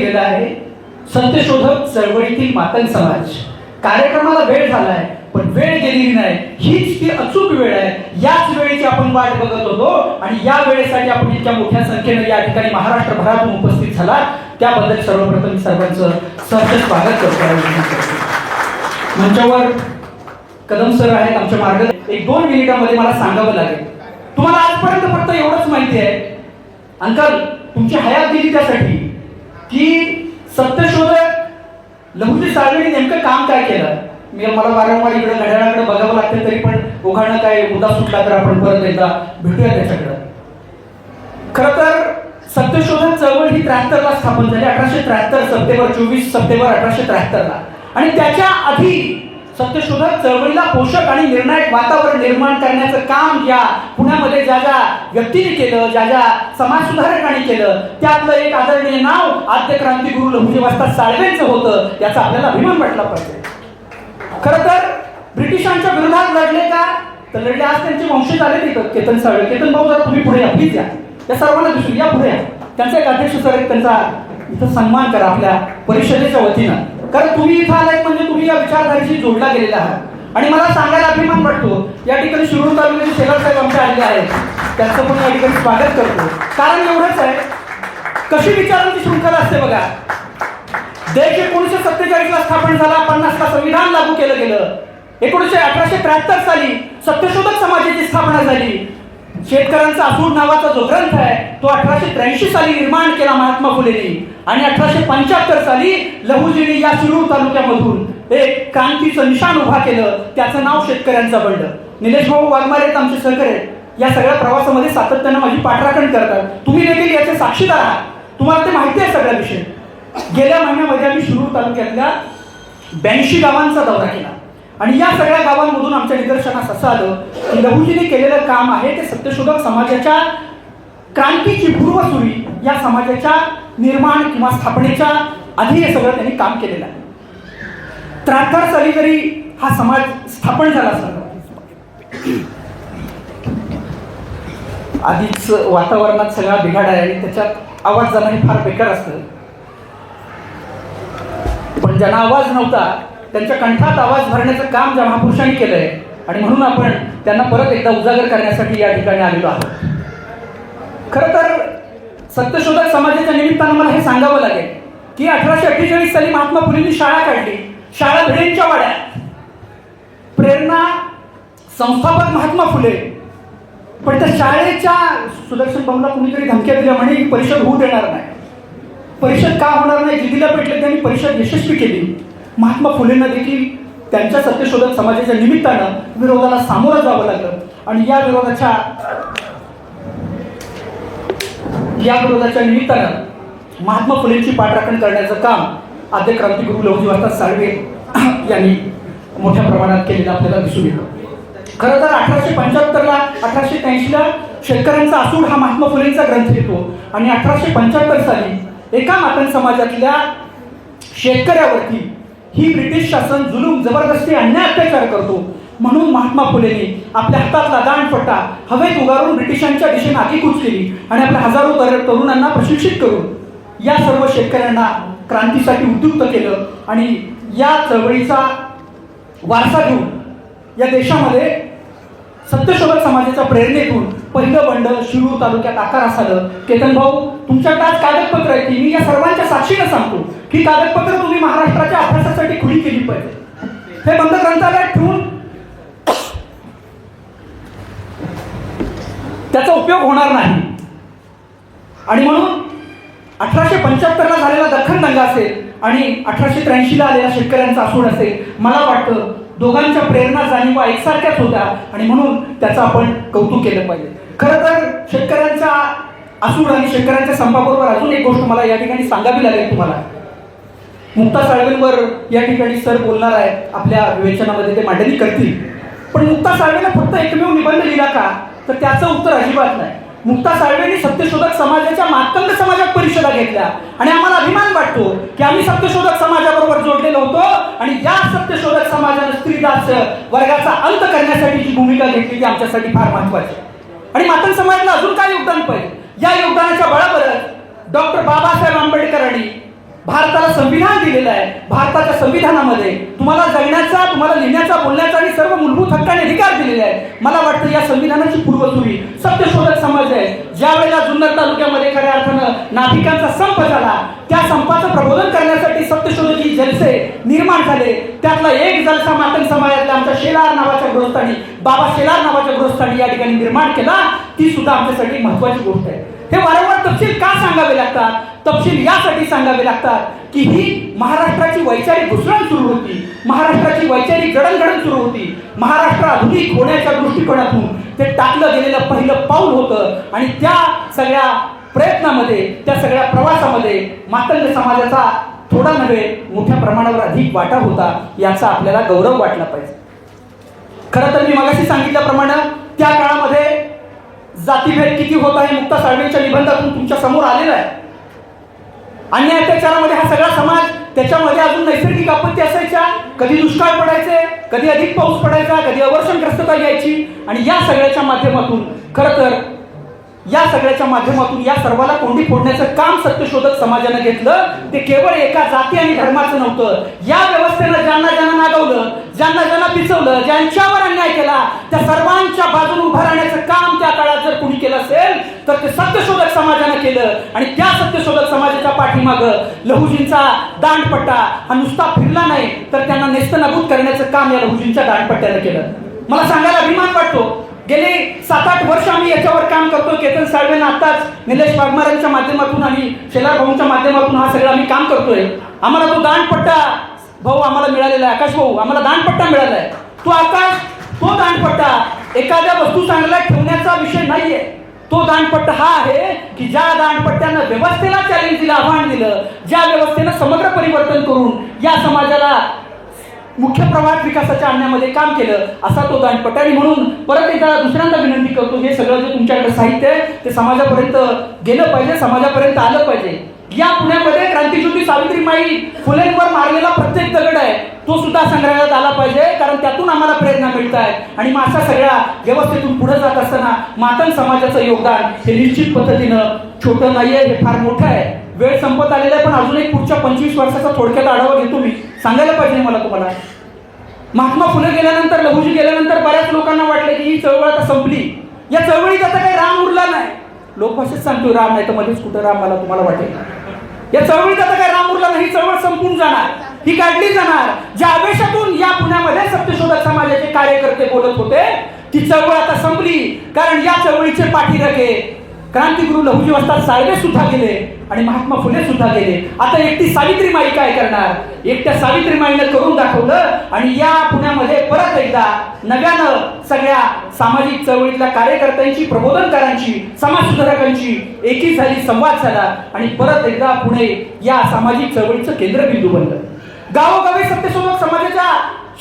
गेला आहे सत्यशोधक चळवळीतील मातंग समाज. कार्यक्रमाला वेळ झालाय पण वेळ गेलेली नाही, हीच ती अचूक वेळ आहे. याच वेळेची आपण वाट बघत होतो आणि या वेळेसाठी आपण इतक्या मोठ्या संख्येने या ठिकाणी महाराष्ट्रभरातून उपस्थित झाला त्याबद्दल सर्वप्रथम सर्वांचं सहर्ष स्वागत करतो. मंचावर कदम सर आहेत आमच्या मार्ग. एक 2 मिनिटांमध्ये मला सांगावं लागेल. तुम्हाला आजपर्यंत फक्त एवढंच माहिती आहे अंकल, तुमची हयात दिली त्यासाठी की सत्यशोधक लहुजी साळवेंनी नेमकं काम काय केलं. मला वारंवार इकडे घड्याळाकडे बघावं लागतं, तरी पण उघडणं काय मुद्दा सुटला तर आपण परत एकदा भेटूया त्याच्याकडे. खरं तर सत्यशोधक चळवळ ही 73 ला स्थापन झाली, 1873 सप्टेंबर 24 सप्टेंबर 1873 ला. आणि त्याच्या आधी सत्यशोधक चळवळीला पोषक आणि निर्णायक वातावरण निर्माण करण्याचं काम या पुण्यामध्ये ज्या ज्या व्यक्तीने केलं, ज्या ज्या समाज सुधारकांनी केलं, त्यातलं एक आदरणीय नाव आद्य क्रांतिगुरू लहुजी वस्ताद साळवेंचं होतं. याचा आपल्याला अभिमान वाटला पाहिजे. खरं तर ब्रिटिशांच्या विरोधात लढले का तर लढले. आज त्यांचे वंशज आले तिथं. केतन साळवे, केतन भाऊ जरा तुम्ही पुढे या प्लीज. या त्या सर्वांना दिसून या पुढे या. त्यांचा एक अध्यक्ष सर त्यांचा इथं सन्मान करा आपल्या परिषदेच्या वतीनं. कारण तुम्ही इथं आलात म्हणजे तुम्ही या विचारधारेशी जोडला गेलेला आहात आणि मला सांगायला अभिमान वाटतो. या ठिकाणी शिरूर तालुक्याचे शेलार साहेब आमचे आलेले आहेत, त्यांचं पण या ठिकाणी स्वागत करतो. कारण एवढंच आहे, कशी विचारांची शृंखला असते बघा. देश 1947 ला स्थापन झाला, 50 ला संविधान लागू केलं गेलं. 1873 साली सत्यशोधक समाजाची स्थापना झाली. शेतकऱ्यांचा असूड नावाचा जो ग्रंथ आहे तो 1883 साली निर्माण केला महात्मा फुलेंनी आणि 1875 साली लहुजींनी या शिरूर तालुक्यामधून एक क्रांतीचं निशाण उभा केलं. त्याचं नाव शेतकऱ्यांचा बंड. निलेश भाऊ वाघमारे आमचे सहकारी या सगळ्या प्रवासामध्ये सातत्यानं माझी पाठराखण करतात. तुम्ही देखील याचे साक्षीदार आहात, तुम्हाला ते माहिती आहे सगळ्या विषय. गेल्या महिन्यामध्ये आम्ही शिरूर तालुक्यातल्या 82 गावांचा दौरा केला आणि या सगळ्या गावांमधून आमच्या निदर्शनास असं आलं की लहुजींनी केलेलं काम आहे ते सत्यशोधक समाजाच्या क्रांतीची पूर्वसुरी या समाजाच्या निर्माण किंवा स्थापनेच्या आधी हे सगळं त्यांनी काम केलेलं आहे. 73 साली जरी हा समाज स्थापन झाला असला, आधीच वातावरणात सगळा बिघाड आहे आणि त्याच्यात आवाज जाणं हे फार बेकार असतं. पण ज्यांना आवाज नव्हता त्यांच्या कंठात आवाज भरण्याचं काम ज्या महापुरुषांनी केलंय आणि म्हणून आपण त्यांना परत एकदा उजागर करण्यासाठी या ठिकाणी आलेलो आहोत. खरं तर सत्यशोधक समाजाच्या निमित्तानं मला हे सांगावं लागेल की 1848 साली महात्मा फुलेंनी शाळा काढली. शाळा भिडेंच्या वाड्यात. प्रेरणा संस्थापक महात्मा फुले. पण त्या शाळेच्या सुदर्शन भाऊला कुणीतरी धमक्या दिल्या म्हणे परिषद होऊ देणार नाही. परिषद का होणार नाही, जिद्दीला पेटले त्यांनी परिषद यशस्वी केली. महात्मा फुलेंना देखील त्यांच्या सत्यशोधक समाजाच्या निमित्तानं विरोधाला सामोरं जावं लागलं आणि या विरोधाच्या निमित्तानं महात्मा फुलेंची पाठराखण करण्याचं काम आद्य क्रांतिगुरू लहुजी वस्ताद साळवे यांनी मोठ्या प्रमाणात केलेलं आपल्याला दिसून येतं. खरं तर 1875 ला 1883 ला शेतकऱ्यांचा असूड हा महात्मा फुलेंचा ग्रंथ येतो आणि 1875 साली एका मातंग समाजातल्या शेतकऱ्यावरती ही ब्रिटिश शासन जुलूम जबरदस्ती अन्याय अत्याचार करतो. म्हणून महात्मा फुलेंनी आपल्या हातातला दांडपट्टा हवेत उगारून ब्रिटिशांच्या दिशेने आगीकूच केली आणि आपल्या हजारो तरुणांना प्रशिक्षित करून या सर्व शेतकऱ्यांना क्रांतीसाठी उद्युक्त केलं आणि या चळवळीचा वारसा घेऊन या देशामध्ये सत्यशोधक समाजाच्या प्रेरणेतून पहिलं बंड शिरूर तालुक्यात आकारास आलं. केतन भाऊ, तुमच्याकडे आज कागदपत्र आहे. मी या सर्वांच्या साक्षीनं सांगतो की कागदपत्र तुम्ही महाराष्ट्राच्या अभ्यासासाठी खुली केली पाहिजे. हे बंद ग्रंथालयात ठेवून त्याचा उपयोग होणार नाही आणि म्हणून 1875 ला झालेला दख्खन दंगा असेल आणि 1883 ला आलेला शेतकऱ्यांचा असूड असेल, मला वाटतं दोघांच्या प्रेरणा जाणीवा एकसारख्याच होत्या आणि म्हणून त्याचं आपण कौतुक केलं पाहिजे. खरं तर शेतकऱ्यांचा असूड आणि शेतकऱ्यांच्या संपाबरोबर अजून एक गोष्ट मला या ठिकाणी सांगावी लागेल तुम्हाला. मुक्ता साळवेंवर या ठिकाणी सर बोलणार आहेत, आपल्या विवेचनामध्ये ते मांडणी करतील. पण मुक्ता साळवेला फक्त एकमेव निबंध लिहिला का तर त्याचं उत्तर अजिबात नाही. मुक्ता साळवेंनी सत्यशोधक समाजाच्या मातंग समाजात परिषदा घेतल्या आणि आम्हाला अभिमान वाटतो की आम्ही सत्यशोधक समाजाबरोबर जोडलेलो होतो आणि या सत्यशोधक समाजाने स्त्रीदास वर्गाचा अंत करण्यासाठी जी भूमिका घेतली ती आमच्यासाठी फार महत्वाची. आणि मातंग समाजाला अजून काय योगदान पाहिजे. या योगदानाच्या बळावरच डॉक्टर बाबासाहेब आंबेडकरांनी भारताला संविधान दिलेलं आहे. भारताच्या संविधानामध्ये तुम्हाला जगण्याचा, तुम्हाला लिहिण्याचा, बोलण्याचा आणि सर्व मूलभूत हक्काने अधिकार दिलेले आहे. मला वाटतं या संविधानाची पूर्वसुरी सत्यशोधक समाज आहे. ज्या वेळेला जुन्नर तालुक्यामध्ये खऱ्या अर्थानं नाभिकांचा संप झाला, त्या संपाचं प्रबोधन करण्यासाठी सत्यशोधकी जलसे निर्माण झाले. त्यातला एक जलसा मातंग समाजातल्या आमच्या शेलार नावाच्या गृहस्थांनी, बाबा शेलार नावाच्या गृहस्थांनी या ठिकाणी निर्माण केला. ती सुद्धा आमच्यासाठी महत्वाची गोष्ट आहे. हे वारंवार तपशील का सांगावे लागतात? तपशील यासाठी सांगावे लागतात की ही महाराष्ट्राची वैचारिक घुसळण सुरू होती, महाराष्ट्राची वैचारिक जडणघडण सुरू होती. महाराष्ट्र आधुनिक होण्याच्या दृष्टिकोनातून ते टाकलं गेलेलं पहिलं पाऊल होतं आणि त्या सगळ्या प्रयत्नामध्ये, त्या सगळ्या प्रवासामध्ये मातंग समाजाचा थोडा नव्हे मोठ्या प्रमाणावर अधिक वाटा होता. याचा आपल्याला गौरव वाटला पाहिजे. खरं तर मी मगाशी सांगितल्याप्रमाणे त्या काळामध्ये जातीभेद किती होता हे मुक्ता साळवेंच्या निबंधातून तुमच्या समोर आलेलं आहे. अन्याय अत्याचारामध्ये हा सगळा समाज, त्याच्यामध्ये अजून नैसर्गिक आपत्ती असायच्या, कधी दुष्काळ पडायचे, कधी अधिक पाऊस पडायचा, कधी अवर्षणग्रस्तता यायची. आणि या सगळ्याच्या माध्यमातून खरं तर या सगळ्याच्या माध्यमातून या सर्वाला कोंडी फोडण्याचं काम सत्यशोधक समाजानं घेतलं. ते केवळ एका जाती आणि धर्माचं नव्हतं. या व्यवस्थेनं ज्यांना ज्यांना नागवलं, ज्यांना ज्यांना पिचवलं, ज्यांच्यावर अन्याय केला, त्या सर्वांच्या बाजूने उभं राहण्याचं काम त्या काळात जर कुणी केलं असेल तर ते सत्यशोधक समाजानं केलं. आणि त्या सत्यशोधक समाजाच्या पाठीमागं लहुजींचा दांडपट्टा हा नुसता फिरला नाही, तर त्यांना नेस्तनाबूत करण्याचं काम या लहुजींच्या दांडपट्ट्यानं केलं. मला सांगायला अभिमान वाटतो, गेले 7-8 वर्ष आम्ही याच्यावर काम करतो. केतन साळवेंना आताच निलेश वाघमारेंच्या माध्यमातून आणि शेलार भाऊंच्या माध्यमातून हा सगळं आम्ही काम करतोय. आम्हाला तो दांडपट्टा भाऊ आम्हाला मिळालेला आहे. आकाश भाऊ, आम्हाला दांडपट्टा मिळाला आहे. तो आकाश, तो दांडपट्टा एखाद्या वस्तू चांगल्या ठेवण्याचा विषय नाहीये. तो दांडपट्टा हा आहे की ज्या दांडपट्ट्यानं व्यवस्थेला चॅलेंज दिलं, आव्हान दिलं, ज्या व्यवस्थेनं समग्र परिवर्तन करून या समाजाला मुख्य प्रवाहात विकासाच्या आणण्यामध्ये काम केलं, असा तो दांडपट्टा. आणि म्हणून परत एकदा दुसऱ्यांदा विनंती करतो, हे सगळं जे तुमच्याकडे साहित्य आहे ते समाजापर्यंत गेलं पाहिजे, समाजापर्यंत आलं पाहिजे. या पुण्यामध्ये क्रांतिज्योती सावित्रीबाई फुलेंवर मारलेला प्रत्येक दगड आहे, तो सुद्धा संग्रहालयात आला पाहिजे, कारण त्यातून आम्हाला प्रेरणा मिळत आहे. आणि मग अशा सगळ्या व्यवस्थेतून पुढे जात असताना मातंग समाजाचं योगदान हे निश्चित पद्धतीनं छोटं नाहीये, हे फार मोठं आहे. वेळ संपत आलेला आहे, पण अजून एक पुढच्या 25 वर्षाचा थोडक्यात आढावा घेतो मी. सांगायला पाहिजे मला तुम्हाला. महात्मा फुले गेल्यानंतर, लहुजी गेल्यानंतर बऱ्याच लोकांना वाटलं की ही चळवळ आता संपली. या चळवळीत आता काही राम उरला नाही. लोकभाषेत सांगतो राम, नाही तर मध्येच कुठं राम मला तुम्हाला वाटेल. या चळवळीत आता काही राम उरला नाही. ही चळवळ संपून जाणार, ही काढली जाणार. ज्या आवेशातून या पुण्यामध्ये सत्यशोधक समाजाचे कार्यकर्ते बोलत होते, ती चळवळ आता संपली. कारण या चळवळीचे पाठीराखे क्रांतिगुरु लहुजी वस्ताद साळवे सुद्धा गेले आणि महात्मा फुले सुद्धा गेले. आता एकटी सावित्रीबाई काय करणार? एकट्या सावित्रीबाईनं करून दाखवलं. आणि या पुण्यामध्ये परत एकदा नव्यानं सगळ्या सामाजिक चळवळीतल्या कार्यकर्त्यांची, प्रबोधनकारांची, समाजसुधारकांची एकी झाली, संवाद झाला आणि परत एकदा पुणे या सामाजिक चळवळीचं केंद्रबिंदू बनलं. गावोगावी सत्यशोधक समाजाच्या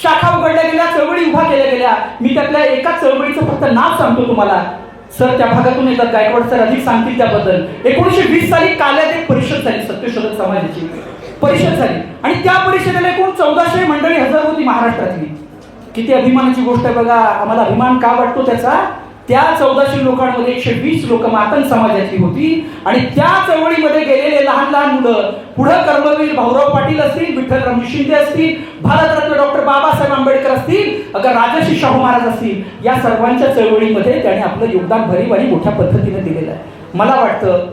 शाखा उघडल्या गेल्या, चळवळी उभा केल्या गेल्या. मी त्यातल्या एका चळवळीचं फक्त नाव सांगतो तुम्हाला. सर त्या भागातून येतात, गायकवाड सर अधिक सांगतील त्याबद्दल. 1920 साली काल्यात एक परिषद झाली, सत्यशोधक समाजाची परिषद झाली. आणि त्या परिषदेला एकूण 1400 मंडळी हजर होती महाराष्ट्रातली. किती अभिमानाची गोष्ट आहे बघा. आम्हाला अभिमान का वाटतो त्याचा? त्या 1400 लोकांमध्ये 120 लोक मातंग समाजातली होती. आणि त्या चळवळीमध्ये गेलेले लहान लहान मुलं, पुढं कर्मवीर भाऊराव पाटील असतील, विठ्ठलराव शिंदे असतील, भारतरत्न डॉक्टर बाबासाहेब आंबेडकर असतील, अगर राजर्षी शाहू महाराज असतील, या सर्वांच्या चळवळीमध्ये त्याने आपलं योगदान भरीव आणि मोठ्या पद्धतीने दिलेलं आहे. मला वाटतं,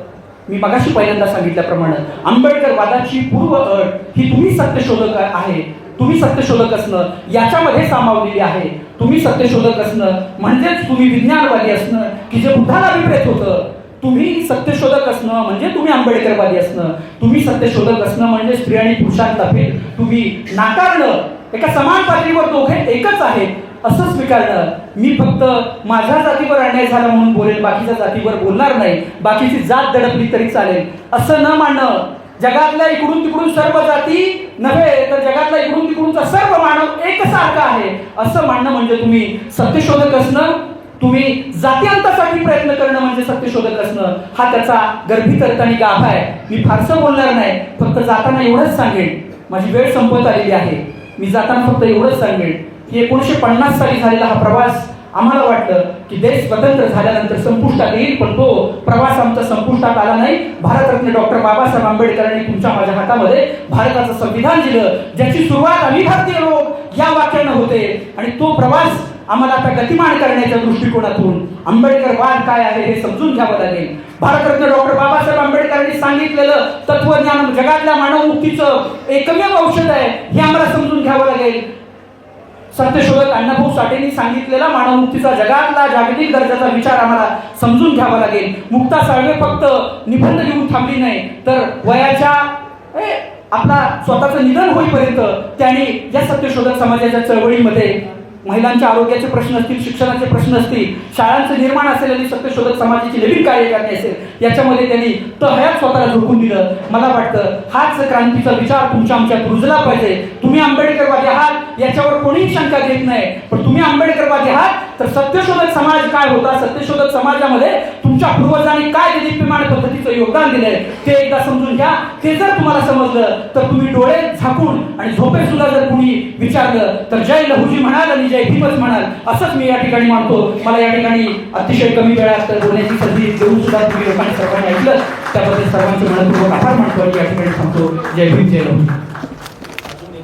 मी मगाशी पहिल्यांदा सांगितल्याप्रमाणे आंबेडकर वादाची पूर्व अट ही तुम्ही सत्यशोधक आहे, तुम्ही सत्यशोधक असणं याच्यामध्ये सामावलेली आहे. तुम्ही सत्यशोधक असणं म्हणजेच तुम्ही विज्ञानवादी असणं, की जे बुद्धाला विपरीत होतं. तुम्ही सत्यशोधक असणं म्हणजे तुम्ही आंबेडकरवादी असणं. तुम्ही सत्यशोधक असणं म्हणजे स्त्री आणि पुरुषांचा भेद तुम्ही नाकारणं, एका समान पातळीवर दोघे एकच आहेत असं स्वीकारणं. मी फक्त माझ्या जातीवर अन्याय झाला म्हणून बोलेल, बाकीच्या जातीवर बोलणार नाही. बाकीची जात दडपली तरी चालेल असं न मानणं. जगातल्या इकडून तिकडून सर्व जाती नव्हे, तर जगातला इकडून तिकडूनचा सर्व मानव एकसारखा आहे असं मानणं म्हणजे तुम्ही सत्यशोधक असणं. तुम्ही जातीअंतासाठी प्रयत्न करणं म्हणजे सत्यशोधक असणं. हा त्याचा गर्भित अर्थ आणि गाभा आहे. मी फारसं बोलणार नाही, फक्त जाताना एवढंच सांगेन. माझी वेळ संपत आलेली आहे. मी जाताना फक्त एवढंच सांगेन की 1950 साली झालेला हा प्रवास आम्हाला वाटलं की देश स्वतंत्र झाल्यानंतर संपुष्टात येईल, पण तो प्रवास आमचा संपुष्टात आला नाही. भारतरत्न डॉक्टर बाबासाहेब आंबेडकरांनी तुमच्या माझ्या हातामध्ये भारताचं संविधान दिलं, ज्याची सुरुवात आम्ही भारतीय लोक या वाक्यानं होते. आणि तो प्रवास आम्हाला आता गतिमान करण्याच्या दृष्टिकोनातून आंबेडकरवाद काय आहे हे समजून घ्यावं लागेल. भारतरत्न डॉक्टर बाबासाहेब आंबेडकरांनी सांगितलेलं तत्वज्ञान जगातल्या मानवमुक्तीचं एकमेव औषध आहे हे आम्हाला समजून घ्यावं लागेल. सत्यशोधक अण्णाभाऊ साठेंनी सांगितलेला मानवमुक्तीचा जगातला जागतिक दर्जाचा विचार आम्हाला समजून घ्यावा लागेल. मुक्ता साळवे फक्त निबंध लिहून थांबली नाही, तर वयाच्या आपला स्वतःचं निधन होईपर्यंत त्यांनी या सत्यशोधक समाजाच्या चळवळीमध्ये महिलांच्या आरोग्याचे प्रश्न असतील, शिक्षणाचे प्रश्न असतील, शाळांचं निर्माण असेल आणि सत्यशोधक समाजाची नवीन कार्य करणे असेल, याच्यामध्ये त्यांनी तहयात स्वतःला झोकून दिलं. मला वाटतं हाच क्रांतीचा विचार तुमच्या आमच्यात रुजला पाहिजे. तुम्ही आंबेडकरवादी आहात याच्यावर कोणीही शंका घेत नाही, पण तुम्ही आंबेडकरवादी आहात तर सत्यशोधक समाज काय होता, सत्यशोधक समाजामध्ये तुमच्या पूर्वजांनी काय देदीप्यमान पद्धतीचं योगदान दिलंय ते एकदा समजून घ्या. ते जर तुम्हाला समजलं तर तुम्ही डोळे झाकून आणि झोपेत सुद्धा जर कुणी विचारलं तर जय लहुजी म्हणाल आणि जय भीमच म्हणाल, असंच मी या ठिकाणी मानतो. मला या ठिकाणी अतिशय कमी वेळात बोलण्याची संधी देऊन सुद्धा तुम्ही लोकांनी सर्वांनी ऐकलं, त्याबद्दल सर्वांचे मनपूर्वक आभार मानतो आणि या ठिकाणी सांगतो जय भीम जय लहुजी.